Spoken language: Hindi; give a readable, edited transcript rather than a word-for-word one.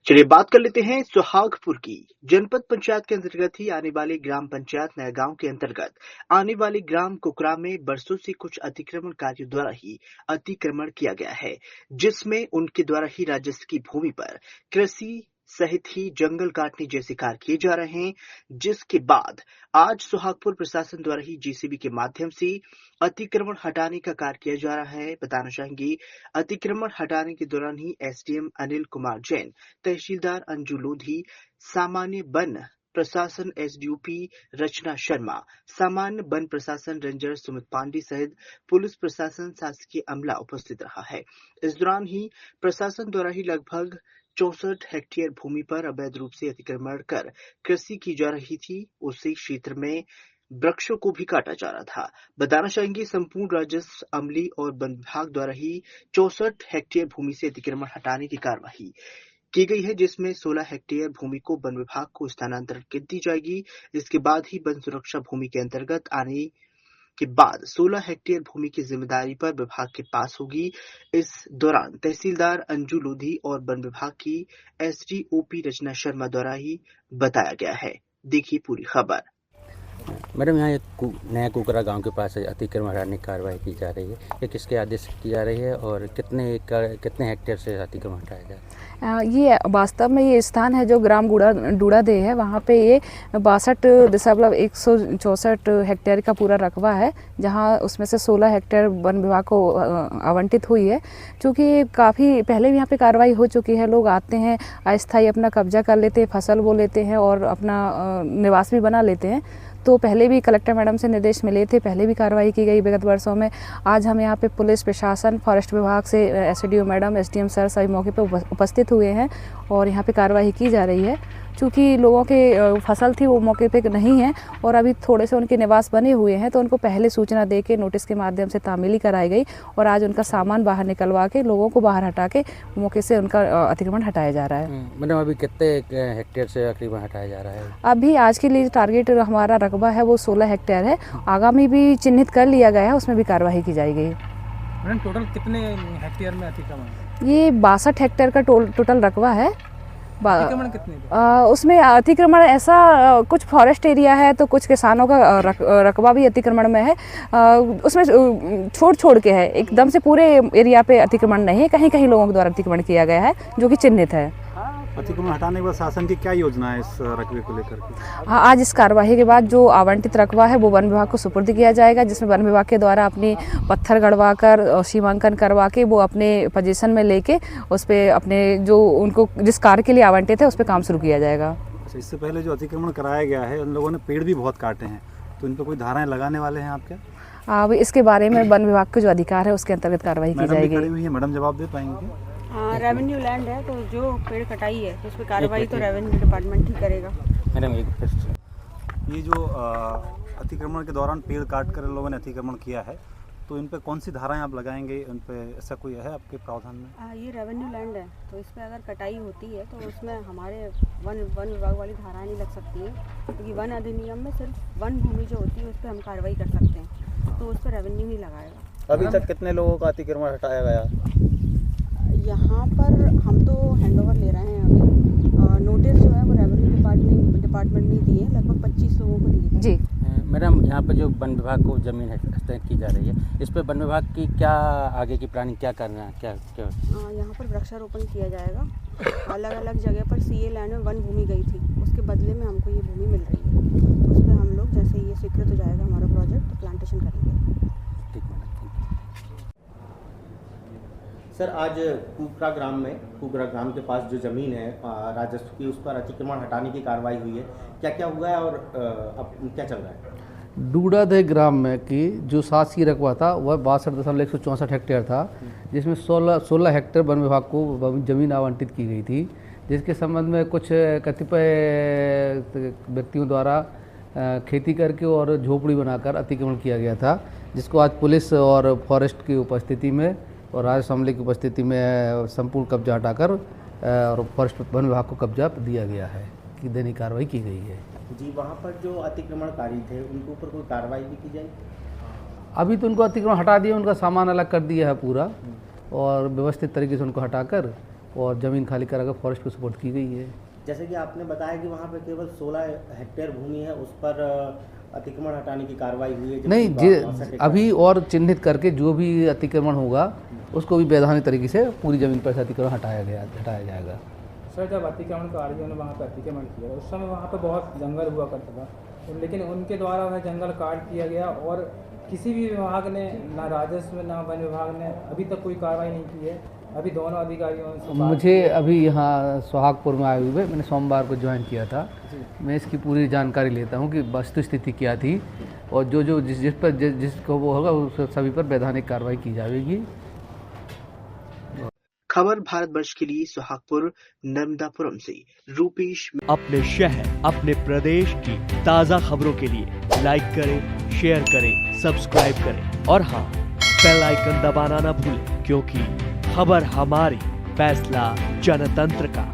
चलिए बात कर लेते हैं सुहागपुर की। जनपद पंचायत के अंतर्गत ही आने वाली ग्राम पंचायत नया गांव के अंतर्गत आने वाली ग्राम कुकरा में बरसों से कुछ अतिक्रमणकारियों द्वारा ही अतिक्रमण किया गया है, जिसमें उनके द्वारा ही राजस्व की भूमि पर कृषि सहित ही जंगल काटने जैसे कार्य किए जा रहे हैं। जिसके बाद आज सुहागपुर प्रशासन द्वारा ही जेसीबी के माध्यम से अतिक्रमण हटाने का कार्य किया जा रहा है। बताना चाहेंगे, अतिक्रमण हटाने के दौरान ही एसडीएम अनिल कुमार जैन, तहसीलदार अंजू लोधी, सामान्य वन प्रशासन एसडीओपी रचना शर्मा, सामान्य वन प्रशासन रेंजर सुमित पांडे सहित पुलिस प्रशासन शासकीय अमला उपस्थित रहा है। इस दौरान ही प्रशासन द्वारा ही लगभग 64 हेक्टेयर भूमि पर अवैध रूप से अतिक्रमण कर कृषि की जा रही थी। उसी क्षेत्र में वृक्षों को भी काटा जा रहा था। बताना चाहेंगे, संपूर्ण राजस्व अमली और वन विभाग द्वारा ही 64 हेक्टेयर भूमि से अतिक्रमण हटाने की कार्यवाही की गई है, जिसमें 16 हेक्टेयर भूमि को वन विभाग को स्थानांतरित कर दी जाएगी। इसके बाद ही वन सुरक्षा भूमि के अंतर्गत आने के बाद 16 हेक्टेयर भूमि की जिम्मेदारी पर विभाग के पास होगी। इस दौरान तहसीलदार अंजू लोधी और वन विभाग की एसडीओपी रचना शर्मा द्वारा ही बताया गया है। देखिए पूरी खबर। मैडम, यहाँ एक नया कुकरा गांव के पास अतिक्रमण हटाने की कार्रवाई की जा रही है। ये किसके आदेश से की जा रही है और कितने हेक्टेयर से अतिक्रमण हटाया जाए? ये वास्तव में ये स्थान है जो ग्राम डूड़ादे है। वहाँ पे ये 62.164 हेक्टेयर का पूरा रकबा है, जहाँ उसमें से 16 हेक्टेयर वन विभाग को आवंटित हुई है। चूँकि काफ़ी पहले भी यहाँ पे कार्रवाई हो चुकी है, लोग आते हैं, अस्थायी अपना कब्जा कर लेते हैं, फसल बो लेते हैं और अपना निवास भी बना लेते हैं। तो पहले भी कलेक्टर मैडम से निर्देश मिले थे, पहले भी कार्रवाई की गई विगत वर्षों में। आज हम यहाँ पे पुलिस प्रशासन, फॉरेस्ट विभाग से एसडीओ मैडम, एसडीएम सर सभी मौके पे उपस्थित हुए हैं और यहाँ पे कार्रवाई की जा रही है। चूँकि लोगों के फसल थी वो मौके पे नहीं है और अभी थोड़े से उनके निवास बने हुए हैं, तो उनको पहले सूचना दे के नोटिस के माध्यम से तामीली कराई गई और आज उनका सामान बाहर निकलवा के लोगों को बाहर हटा के मौके से उनका अतिक्रमण हटाया जा रहा है। मैडम, अभी कितने हेक्टेयर से अतिक्रमण हटाया जा रहा है? अभी आज के लिए टारगेट हमारा रकबा है वो 16 हेक्टेयर है। आगामी भी चिन्हित कर लिया गया है, उसमें भी कार्रवाई की जाएगी। मैडम, टोटल कितने हेक्टेयर में अतिक्रमण? ये 62 हेक्टेयर का टोटल रकबा है। अतिक्रमण कितने? उसमें अतिक्रमण ऐसा कुछ फॉरेस्ट एरिया है, तो कुछ किसानों का रकबा भी अतिक्रमण में है। उसमें छोड़ के है, एकदम से पूरे एरिया पे अतिक्रमण नहीं है, कहीं कहीं लोगों के द्वारा अतिक्रमण किया गया है जो कि चिन्हित है। अतिक्रमण हटाने के बाद शासन की क्या योजना है इस रकबे को लेकर के? हाँ, आज इस कार्यवाही के बाद जो आवंटित रकबा है वो वन विभाग को सुपुर्द किया जाएगा, जिसमें वन विभाग के द्वारा अपनी पत्थर गड़वा कर सीमांकन करवा के वो अपने पोजीशन में लेके उस पर अपने जो उनको जिस कार्य के लिए आवंटित है उस पर काम शुरू किया जाएगा। अच्छा, इससे पहले जो अतिक्रमण कराया गया है उन लोगों ने पेड़ भी बहुत काटे हैं, तो इन पर कोई धाराएं लगाने वाले हैं आप क्या? अब इसके बारे में वन विभाग के जो अधिकार है उसके अंतर्गत कार्रवाई की जाएगी। खड़ी हुई है मैडम, जवाब दे पाएंगे? हाँ, रेवेन्यू लैंड है, तो जो पेड़ कटाई है तो उस पर कार्रवाई तो रेवेन्यू डिपार्टमेंट ही करेगा। मैडम, ये जो अतिक्रमण के दौरान पेड़ काट कर लोगों ने अतिक्रमण किया है, तो इन पे कौन सी धाराएं आप लगाएंगे? इन पे ऐसा कोई है आपके प्रावधान में? ये रेवेन्यू लैंड है, तो इस पर अगर कटाई होती है तो उसमें हमारे वन विभाग वाली धाराएं नहीं लग सकती हैं, क्योंकि वन अधिनियम में सिर्फ वन भूमि जो होती है उस पर हम कार्रवाई कर सकते हैं, तो उस पर रेवेन्यू नहीं लगाएगा। अभी तक कितने लोगों का अतिक्रमण हटाया गया? यहाँ पर हम तो हैंडओवर ले रहे हैं अभी। नोटिस जो है वो रेवेन्यू डिपार्टमेंट ने दिए, लगभग 25 लोगों को दिए जी। मैडम, यहाँ पर जो वन विभाग को जमीन हस्तांतरित की जा रही है, इस पर वन विभाग की क्या आगे की प्लानिंग क्या करना है? क्या यहाँ पर वृक्षारोपण किया जाएगा। अलग अलग जगह पर सीए लैंड में वन भूमि गई थी, उसके बदले में हमको ये भूमि मिल रही है, तो उस पर हम लोग जैसे ये स्वीकृत हो जाएगा हमारा प्रोजेक्ट तो प्लांटेशन करेंगे। ठीक मैडम। सर, आज कुकरा ग्राम के पास जो ज़मीन है राजस्व की, उस पर अतिक्रमण हटाने की कार्रवाई हुई है, क्या क्या हुआ है और अब क्या चल रहा है? डूड़ादे ग्राम में की जो शासकीय रकबा था वह 62.164 हेक्टेयर था, जिसमें 16 हेक्टेयर वन विभाग को ज़मीन आवंटित की गई थी, जिसके संबंध में कुछ कतिपय व्यक्तियों द्वारा खेती करके और झोपड़ी बनाकर अतिक्रमण किया गया था, जिसको आज पुलिस और फॉरेस्ट की उपस्थिति में और राजस्व अमले की उपस्थिति में संपूर्ण कब्जा हटाकर और फॉरेस्ट वन विभाग को कब्जा दिया गया है, कि दैनिक कार्रवाई की गई है। जी, वहाँ पर जो अतिक्रमणकारी थे उनके ऊपर कोई कार्रवाई भी की जाएगी? अभी तो उनको अतिक्रमण हटा दिया, उनका सामान अलग कर दिया है पूरा और व्यवस्थित तरीके से उनको हटाकर और ज़मीन खाली करा कर फॉरेस्ट को सपोर्ट की गई है। जैसे कि आपने बताया कि वहाँ पे केवल 16 हेक्टेयर भूमि है, उस पर अतिक्रमण हटाने की कार्रवाई हुई है। जबकि नहीं 62 जी, एकड़ अभी और चिन्हित करके जो भी अतिक्रमण होगा उसको भी वैधानिक तरीके से पूरी ज़मीन पर से अतिक्रमण हटाया जाएगा। सर, जब अतिक्रमण कारियों ने वहाँ पर अतिक्रमण किया उस समय वहाँ पर बहुत जंगल हुआ करता था, लेकिन उनके द्वारा वह जंगल काट दिया गया और किसी भी विभाग ने, ना राजस्व ना वन विभाग ने अभी तक कोई कार्रवाई नहीं की है। अभी दोनों अधिकारियों से मुझे अभी यहाँ सुहागपुर में आए हुए, मैंने सोमवार को ज्वाइन किया था। मैं इसकी पूरी जानकारी लेता हूँ कि वस्तु स्थिति क्या थी और जो जिसको वो होगा उस सभी पर वैधानिक कार्रवाई की जाएगी। खबर भारतवर्ष के लिए सुहागपुर नर्मदापुरम से रूपेश। अपने शहर, अपने प्रदेश की ताज़ा खबरों के लिए लाइक करें, शेयर करें, सब्सक्राइब करें और हाँ, बेल आइकन दबाना ना भूलें, क्योंकि खबर हमारी, फैसला जनतंत्र का।